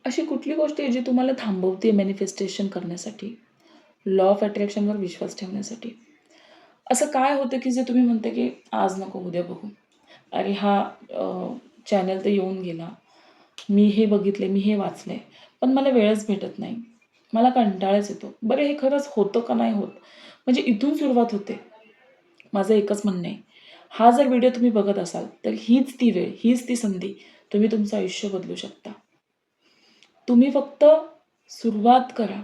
अशी कुठली गोष्ट आहे जी तुम्हाला थांबवते मॅनिफेस्टेशन करण्यासाठी, लॉ ऑफ अट्रॅक्शनवर विश्वास ठेवण्यासाठी? असं काय होतं की जे तुम्ही म्हणता की आज नको उद्या बघू. अरे हा चॅनल तर येऊन गेला. मी हे बघितले, मी हे वाचलंय, पण मला वेळच भेटत नाही. मला कंटाळाच येतो. बरं हे खरंच होतं का नाही होत? म्हणजे इथून सुरुवात होते. माझं एकच म्हणणं आहे. हा जर व्हिडिओ तुम्ही बघत असाल, तर हीच ती वेळ, हीच ती संधी. तुम्ही तुमचं आयुष्य बदलू शकता. तुम्ही फक्त सुरुवात करा.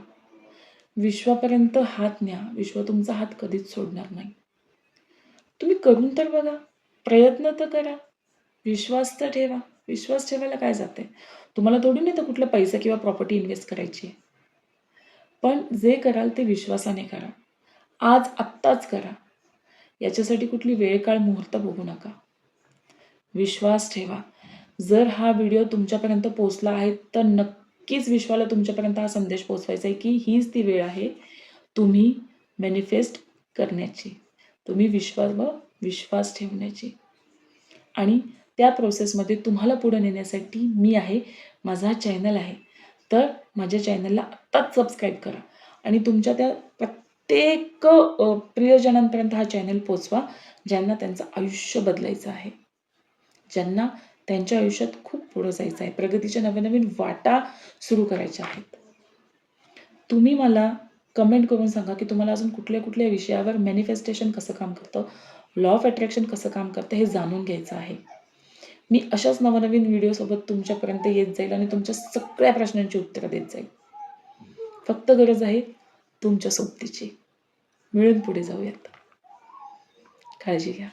विश्वापर्यंत हात न्या. विश्व तुमचा हात कधीच सोडणार नाही. तुम्ही करून तर बघा. प्रयत्न तर करा. विश्वास तर ठेवा. विश्वास ठेवायला काय जातंय? तुम्हाला थोडी नाही तर कुठला पैसा किंवा प्रॉपर्टी इन्व्हेस्ट करायची आहे. पण जे कराल ते विश्वासाने करा. आज आत्ताच करा. याच्यासाठी कुठली वेळ काळ मुहूर्त बघू नका. विश्वास ठेवा. जर हा व्हिडिओ तुमच्यापर्यंत पोहोचला आहे, तर नक्कीच विश्वाला तुमच्यापर्यंत हा संदेश पोहोचवायचा आहे, की हीच ती वेळ आहे तुम्ही मॅनिफेस्ट करण्याची. तुम्ही विश्वावर विश्वास ठेवण्याची. आणि त्या प्रोसेसमध्ये तुम्हाला पुढे नेण्यासाठी मी आहे. माझा चॅनल आहे. तर माझ्या चॅनलला आत्ताच सबस्क्राईब करा आणि तुमच्या त्या प्रत्येक प्रियजनांपर्यंत हा चॅनल पोहोचवा, ज्यांना त्यांचं आयुष्य बदलायचं आहे. ज्यांना त्यांच्या आयुष्यात खूप पुढं जायचं आहे. प्रगतीच्या नवीन-नवीन वाटा सुरू करायच्या आहेत. तुम्ही मला कमेंट करून सांगा, की तुम्हाला अजून कुठल्या-कुठल्या विषयावर मॅनिफेस्टेशन कसं काम करतं, लॉ ऑफ अट्रॅक्शन कसं काम करतं हे जाणून घ्यायचं आहे. मी अशाच नवनवीन व्हिडिओसोबत तुमच्यापर्यंत येत जाईल आणि तुमच्या सगळ्या प्रश्नांची उत्तरं देत जाईल. फक्त गरज आहे तुमच्या सोबतीची. मिळून पुढे जाऊयात. काळजी घ्या.